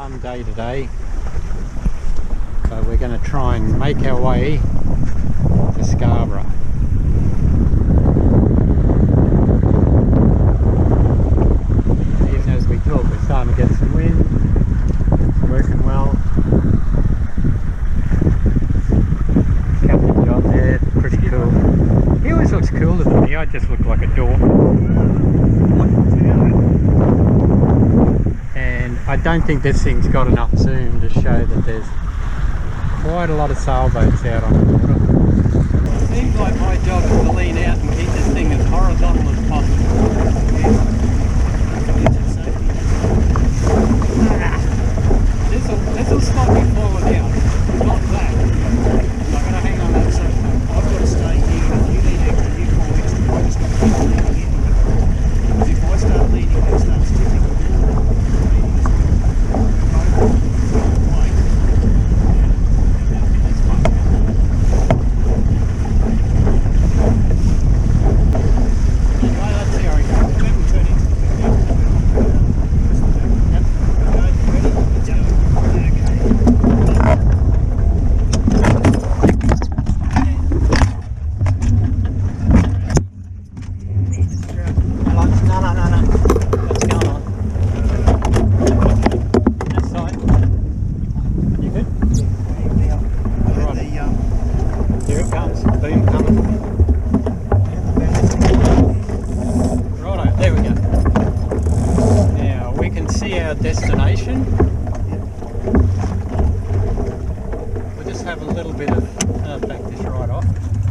fun day today. So we're going to try and make our way to Scarborough. Even as we talk, we're starting to get some wind. It's working well. Captain John there, pretty cool. He always looks cooler than me. I just look like a dork. And I don't think this thing's got enough zoom to show that there's quite a lot of sailboats out on the water. Seems like my job is to lean out and keep this thing as horizontal as possible. This'll stop me falling out, not that. I'm not going to hang on that side. I've got to stay here. If you need extra viewpoints, I just got to keep leaning in. Because if I start leaning, it starts tipping. Destination. We'll just have a little bit of back this right off,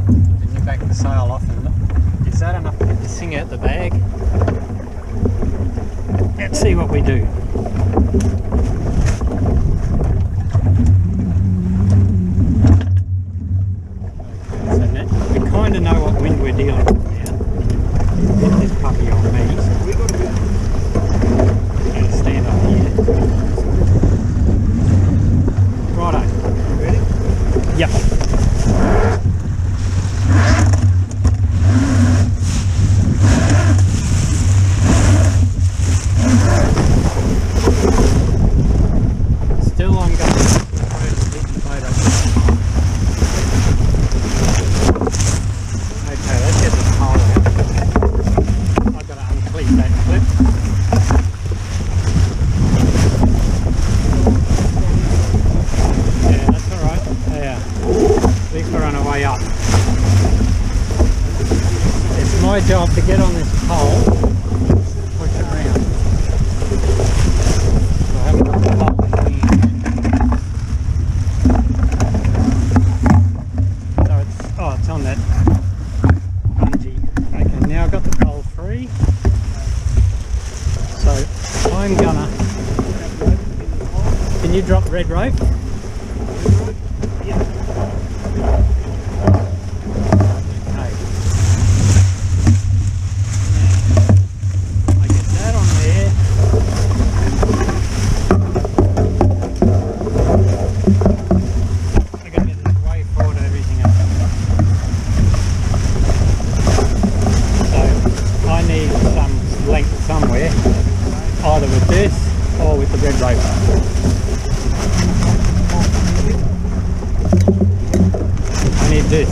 and you back the sail off, and is that enough to get this thing out the bag? Let's see what we do. Okay, so now we kind of know what wind we're dealing with now. Get this puppy on me. Righto. Ready? Yep. Still on going. Okay, let's get this pole out. I've got to uncleat that clip. Up. It's my job to get on this pole, push it around. So I haven't got the pole in here. So it's on that bungee. Okay, now I've got the pole free. So I'm gonna. Can you drop red rope? Yeah. Somewhere, either with this or with the red rope. I need this.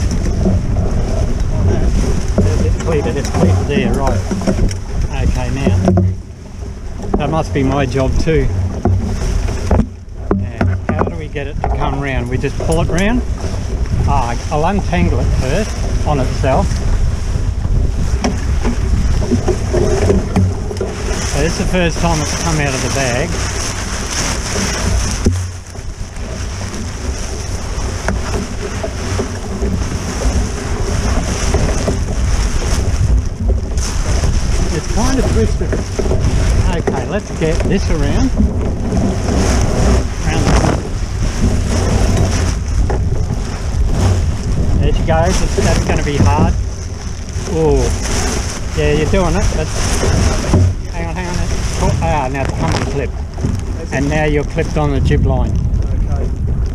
It's cleared there, right. Okay, now that must be my job too. And how do we get it to come round? We just pull it round. I'll untangle it first on itself. So this is the first time it's come out of the bag. It's kind of twisted. Okay, let's get this around. There she goes. That's going to be hard. Oh, yeah, you're doing it. Hang on. Now it's come unclipped. And now you're clipped on the jib line. Okay.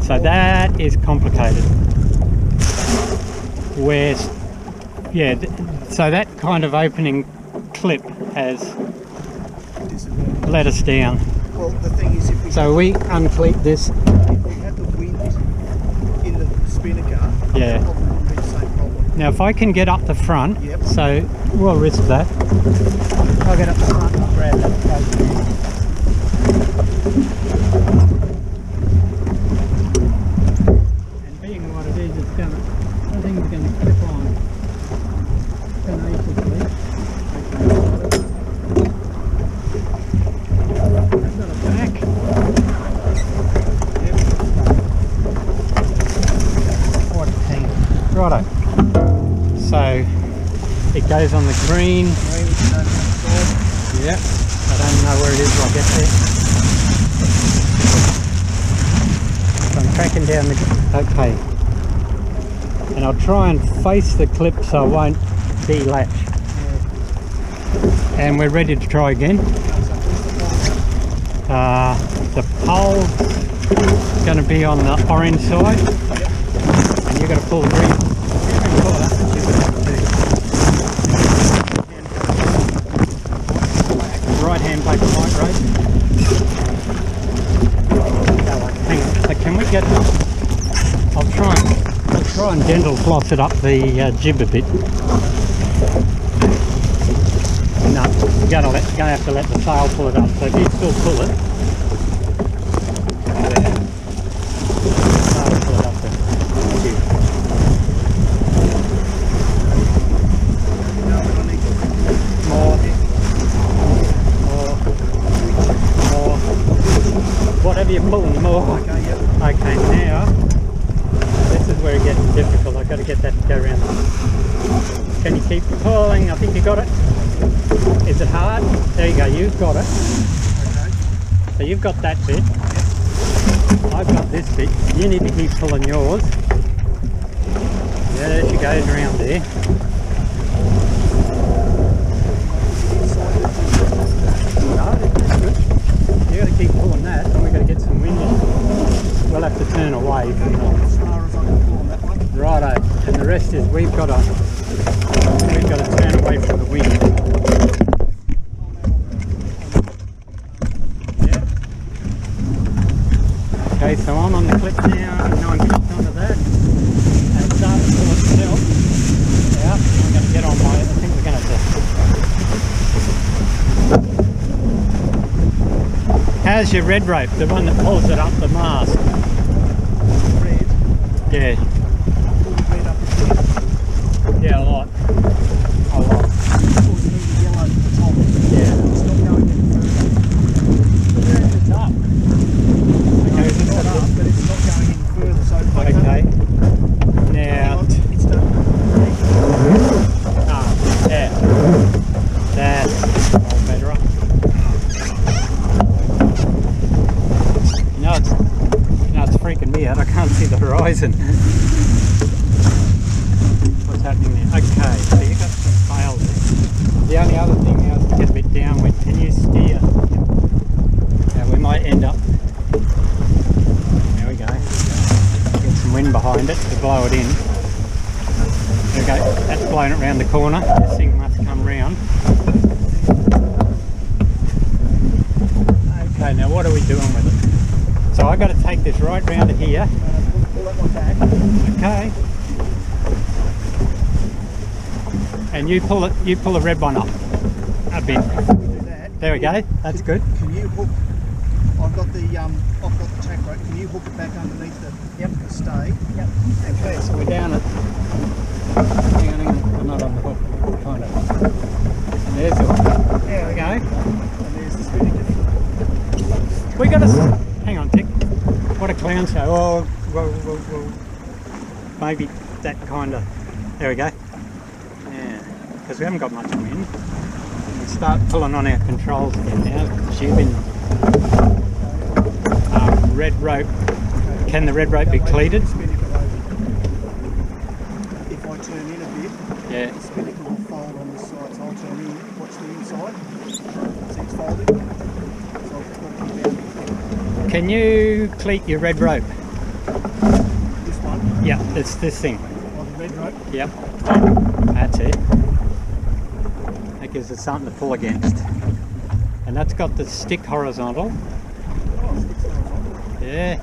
So that is complicated. Where, yeah, so that kind of opening clip has let us down. Well, the thing is, if we So we uncleat this. had the wind in the spinnaker, Yeah. it probably wouldn't be the same problem. Now if I can get up the front, Yep. so we'll risk that. I'll get up the front and grab that. And being what it is, it's gonna, I think it's gonna clip on tenaciously. I've got it back. Yep. What a team. Righto. So it goes on the green. Yep. I don't know where it is when I get there. So I'm tracking down the... Okay. And I'll try and face the clip so I won't delatch. And we're ready to try again. The pole is going to be on the orange side. And you've got to pull the green. Right hand plate light rope. Hang on. So can we get? I'll try and gentle floss it up the jib a bit. No, you're gonna have to let the sail pull it up. So if you still pull it, there. Sail pull it up there. Whatever you're pulling, the more. Okay, yep. Okay, now this is where it gets difficult. I've got to get that to go around. Can you keep pulling? I think you got it. Is it hard? There you go, you've got it. Okay. So you've got that bit. Yep. I've got this bit. You need to keep pulling yours. Yeah, there she goes around there. No, that's good. You got to keep pulling that, and we've got to get some wind in. We'll have to turn away from the... As far as I can pull on that one. Righto, and the rest is we've got to turn away from the wind. Yeah. Okay, so I'm on the clip now, and I'm clipped onto that, and it starts to pull itself out. I'm going to get on my, I think we're going to. How's your red rope, the one that pulls it up the mast? Red. Yeah. Pull the red up the red. Yeah, a lot. A lot. Pull the yellow to the top. Yeah. It's not going any further. Where is it up? Okay, It's not up, but it's not going any further. So if I Okay. can't- Now. It's done. Ah, yeah. That's all better up. It's freaking me out. I can't see the horizon. What's happening there? Okay, so you got some fails there. The only other thing now is to get a bit downwind. Can you steer? Now we might end up. There we go. Get some wind behind it to blow it in. There we go. That's blowing it round the corner. This thing must come round. Okay, now what are we doing with it? So I've got to take this right round to here. Pull that one back. Okay. And you pull the red one up a bit. Do that. There we go. That's good. Can you hook? I've got the tack rope. Can you hook it back underneath the stay? Yep. Okay, so we're down at. Hang on. I'm not on the hook. Kind of. And there's the hook. There we go. And there's the spinnaker. We got to. Hang on, Tick. What a clown show. Oh, whoa. Maybe that kind of. There we go. Yeah, because we haven't got much wind. We start pulling on our controls again now. Jibbing. Red rope. Can the red rope be cleated? If I turn in a bit, Yeah. the spinnaker will fold on the side. So I'll turn in. Watch the inside. See it's folding. So I've got to keep down. Can you cleat your red rope? This one. Yeah, it's this thing. Oh, the red rope. Yep. That's it. That gives us something to pull against. And that's got the stick horizontal. Yeah.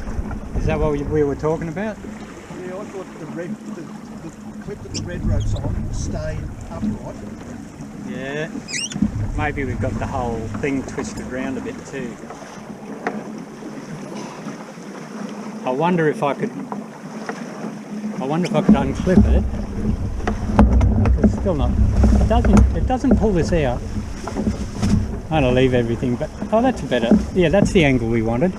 Is that what we were talking about? Yeah, I thought the clip that the red rope's on will stay upright. Yeah. Maybe we've got the whole thing twisted around a bit too. I wonder if I could unclip it. It's still not. It doesn't pull this out. I'm gonna leave everything, but oh, that's better. Yeah, that's the angle we wanted.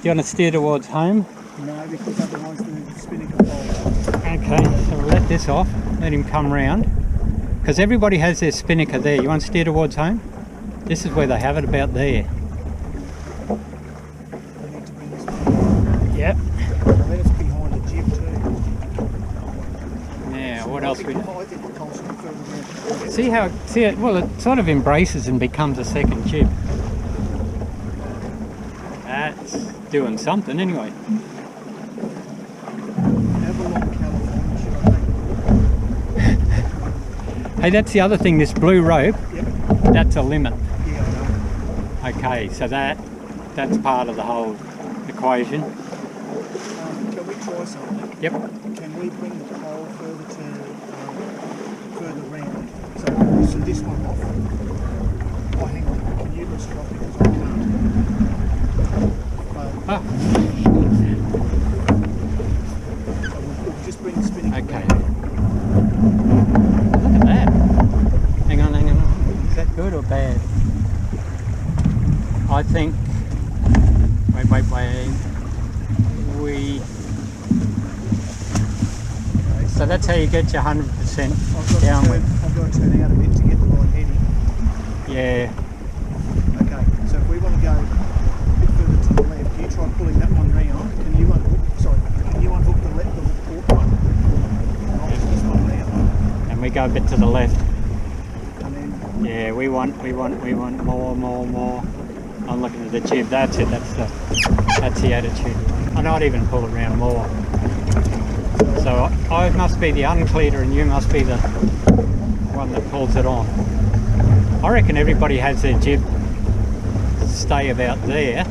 Do you want to steer towards home? No, because otherwise the spinnaker falls. Okay, so we'll let this off. Let him come round. Because everybody has their spinnaker there. You want to steer towards home? This is where they have it, about there. I need to bring this back. Yep. Then it's behind the jib too. Now, So what I else think, we... I think the coal should be further down. See how it, well, it sort of embraces and becomes a second jib. That's doing something anyway. Avalon, California, should I take Hey, that's the other thing, this blue rope, it? Yep. that's a limit. Yeah, I know. Okay, so that's part of the whole equation. Can we try something? Yep. Can we bring the pole further round? So loosen this one off. Oh, hang on. Can you loosen it off because I can't? Ah, So we'll just bring the spinning okay. back. Look at that. Hang on. Is that good or bad? I think... Wait. So that's how you get your 100% downward. I've got to turn out a bit to get the right heading. Yeah. Okay, so if we want to go a bit further to the left, you try pulling that one round. Can you unhook the port one? And I'll pull this one round. And we go a bit to the left. And then Yeah, we want more. I'm looking at the jib. That's it. That's the attitude. I might even pull it around more. So I must be the uncleater and you must be the one that pulls it on. I reckon everybody has their jib stay about there,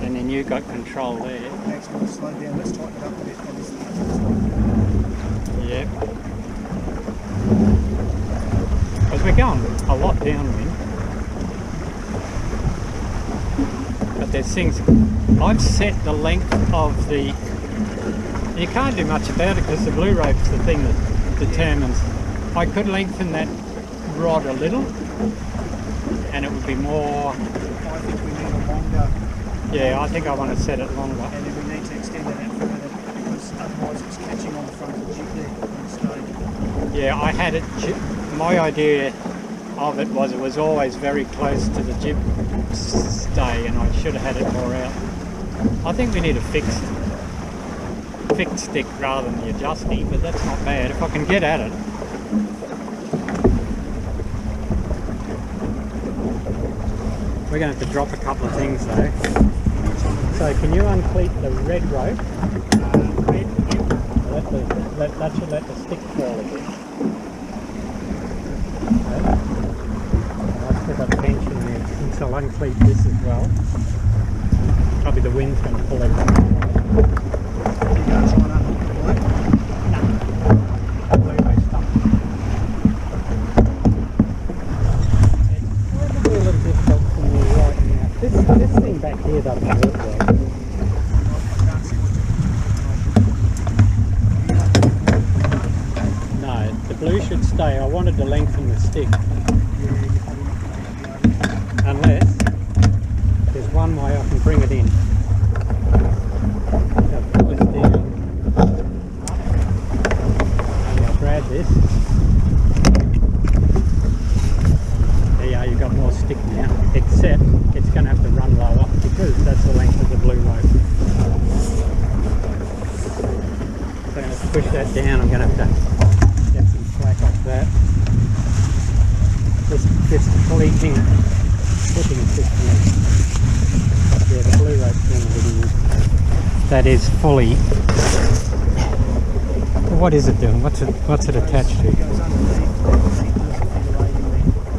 and then you got control there. next one, slow down. Let's tighten it up a bit. Yep. Because we're going a lot downwind. But there's things... I've set the length of the... You can't do much about it because the blue rope's the thing that determines. I could lengthen that rod a little and it would be more... I think we need a longer... Yeah, I think I want to set it longer. And then we need to extend that out further because otherwise it's catching on the front of the jib there on the stage. Yeah, I had it... My idea of it was always very close to the jib stay and I should have had it more out. I think we need a fixed stick rather than the adjusty, but that's not bad if I can get at it. We're going to have to drop a couple of things though. So can you uncleat the red rope? That should let the stick fall a bit. Okay. I've still got tension there, so I'll uncleat this as well. Probably the wind's going to pull everything away. This thing back here doesn't work well. No, the blue should stay. I wanted to lengthen the stick. Unless there's one way I can bring it in. I'll pull this down. And I'll grab this. There you are, you've got more stick now. Except it's going to have to run lower because that's the length of the blue rope. So I'm going to push that down. I'm going to have to get some slack off that. This fleeting footing system. Yeah, the blue rope's doing everything. That is fully. What is it doing? What's it attached to?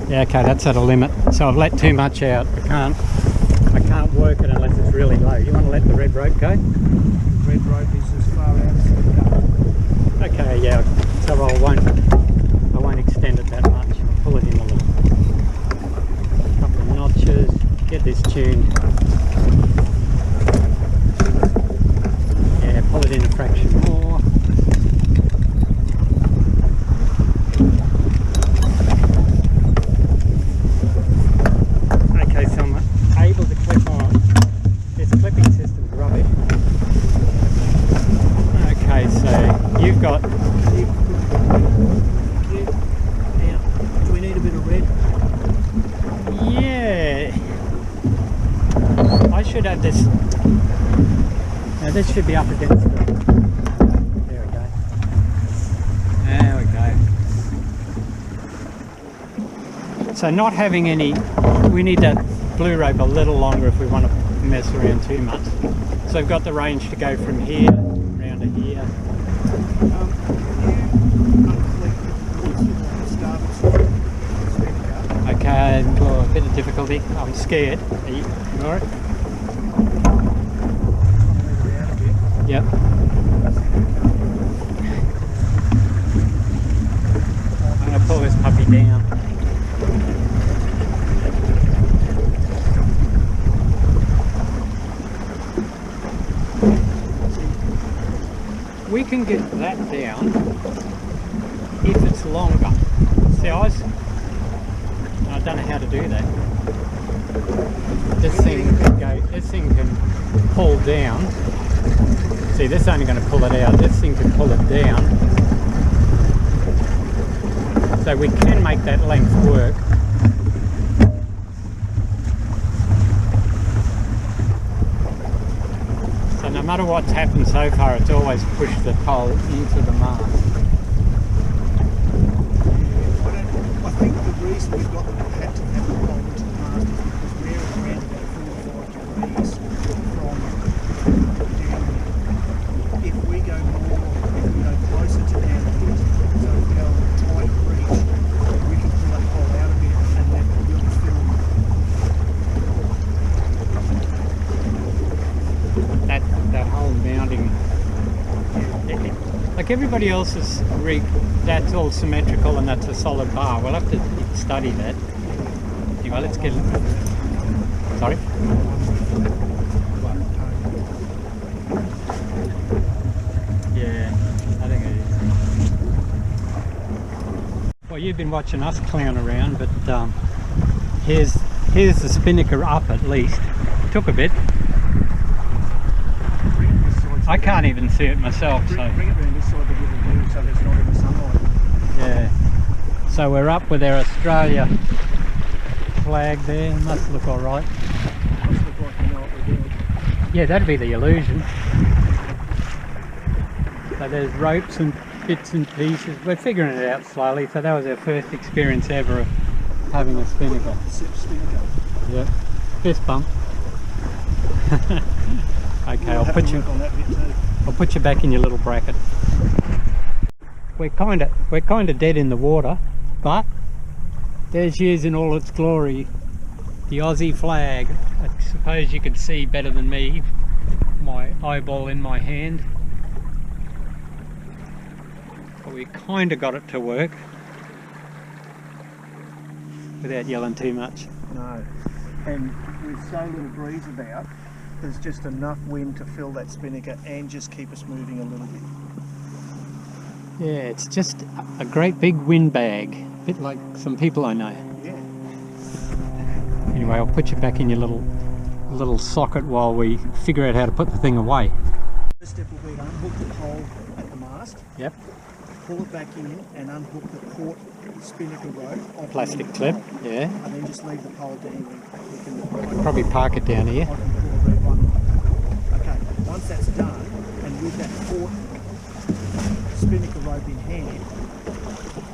Yeah, okay, that's at a limit. So I've let too much out. I can't work it unless it's really late. you want to let the red rope go? Red rope is as far out as it goes. Okay, yeah. So I won't extend it that much. I'll pull it in a little. Couple of notches. Get this tuned. Yeah, pull it in a fraction more. Okay, so I'm able to clip on. This clipping system's rubbish. Okay, so you've got. Now, do we need a bit of red? Yeah. I should have this. Now this should be up against the. There we go. There we go. So not having any. We need that blue rope a little longer if we want to mess around too much. So I've got the range to go from here round to here. Okay, well, a bit of difficulty. I'm scared. Are you alright? Yep. I'm going to pull this puppy down. We can get that down if it's longer. See, I don't know how to do that. This thing can pull down. See, this is only going to pull it out. This thing can pull it down. So we can make that length work. So no matter what's happened so far, it's always pushed the pole into the mast. I think the reason we've got had to have the pole into the mast is because we're around about 4 or 5 degrees from down. If we go closer to down pit, so if we go on a tight reach, we can pull that pole out a bit and then we'll film. That whole mounting, like everybody else's rig, that's all symmetrical and that's a solid bar. We'll have to study that. Anyway, let's get. Sorry. Yeah, I think it is. Well, you've been watching us clown around, but here's the spinnaker up at least. Took a bit. I can't even see it myself. So Bring it around this side to give a view so there's not in the sunlight. yeah. So we're up with our Australia flag there. Must look all right. Must look like we know what we're doing. Yeah, that'd be the illusion. So there's ropes and bits and pieces. We're figuring it out slowly. So that was our first experience ever of having a spinnaker. Spinnaker. Yeah. Fist bump. Okay, I'll put you back in your little bracket. We're kind of dead in the water, but there's yours in all its glory, the Aussie flag. I suppose you could see better than me, my eyeball in my hand. But we kind of got it to work without yelling too much. No, and with so little breeze about, there's just enough wind to fill that spinnaker and just keep us moving a little bit. Yeah, it's just a great big windbag, a bit like some people I know. Yeah. Anyway, I'll put you back in your little socket while we figure out how to put the thing away. First step will be to unhook the pole at the mast. Yep. Pull it back in and unhook the port spinnaker rope off Plastic the clip, top, yeah. and then just leave the pole dangling. Probably park it down here. I can pull the red one. Okay, once that's done, and with that port spinnaker rope in hand,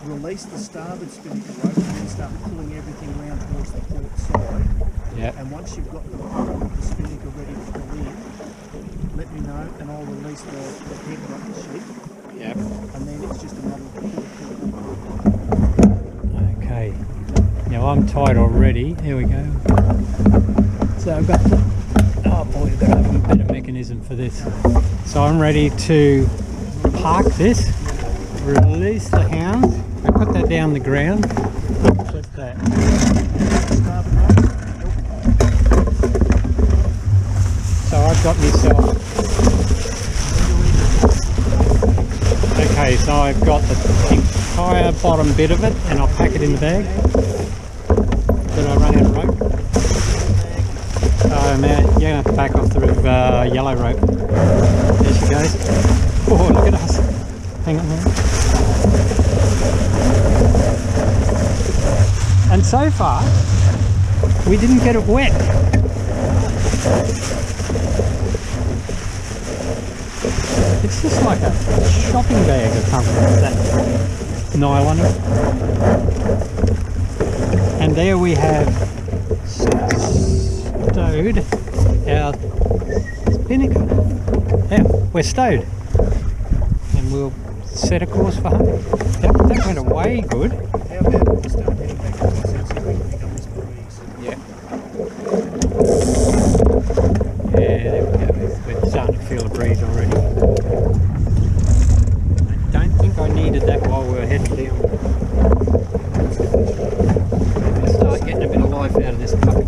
release the starboard spinnaker rope and then start pulling everything around towards the port side. Yeah. And once you've got the spinnaker ready to pull in, let me know and I'll release the head rope sheet. Yep. And then it's just another pull. Okay. Now I'm tight already. Here we go. So I've got the. Oh boy, I've got to have them mechanism for this. So I'm ready to park this, release the hound, and put that down the ground, and clip that. So I've got myself. Okay, so I've got the entire bottom bit of it, and I'll pack it in the bag. Did I run out of rope? Oh man, you're gonna have to back off the yellow rope. There she goes. Oh, look at us. Hang on. And so far, we didn't get it wet. It's just like a shopping bag or something, that nylon. And there we have stowed our spinnaker. Yeah, we're stowed. And we'll set a course for home. That went away good. How about we start heading back to the south, see if we can pick up this breeze? Yeah. Yeah, there we go. We're starting to feel a breeze already. I don't think I needed that while we were heading down. Let's start getting a bit of life out of this puppy.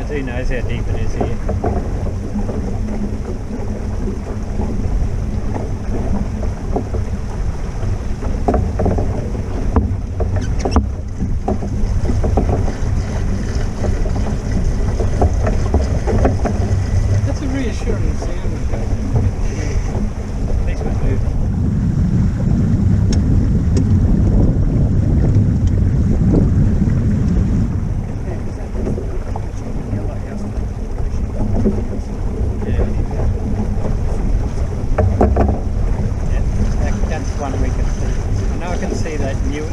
Who knows how deep it is here. That's a reassuring sound. Makes me move.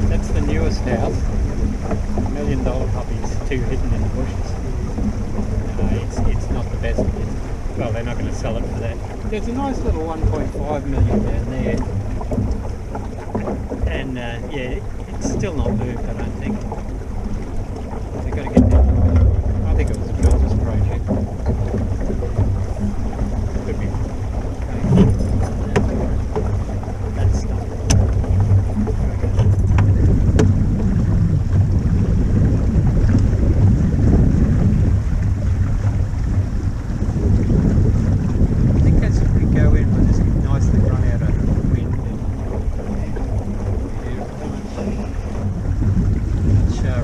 That's the newest house. $1 million puppies, two hidden in the bushes. It's not the best. Well, they're not going to sell it for that. There's a nice little 1.5 million down there, and yeah, it's still not moved. I don't think. They've got to get that right. I think it was a builder's project. Could be. That's stuff.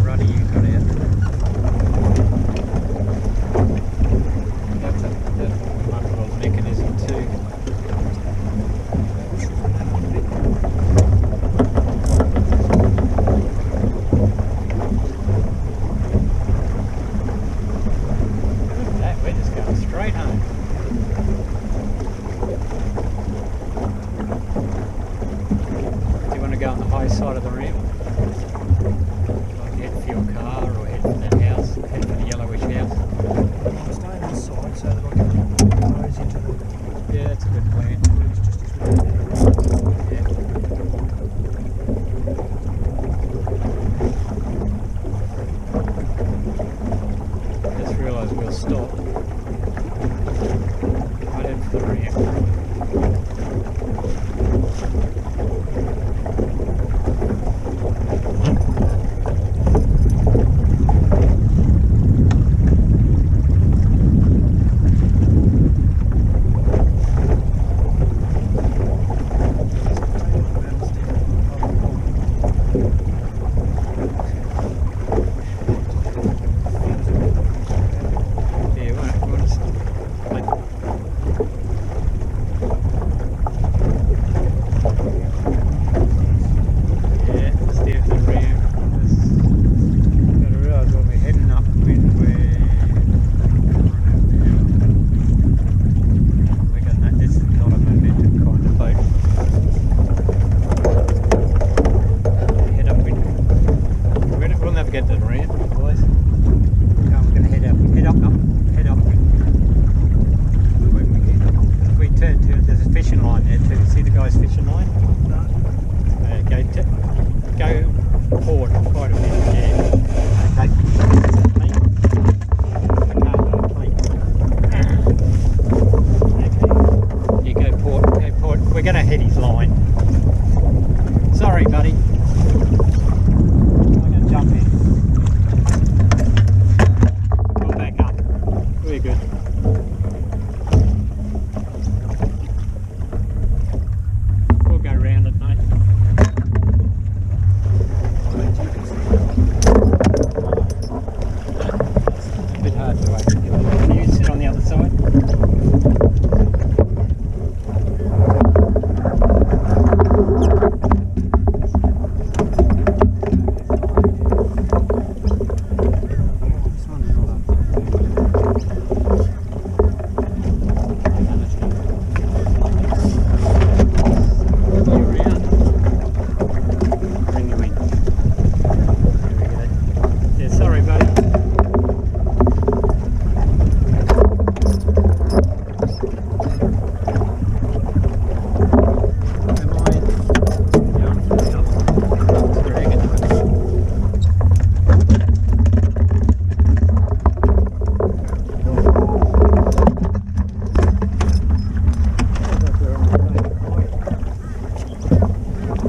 Ruddy you got out. goes into the Yeah, that's a good plan. bridge just as we did. Yeah. Just realised we'll stop right into the ramp. Get to the ramp, boys. Now we're going to head up. When we turn to, there's a fishing line there too. See the guy's fishing line? No.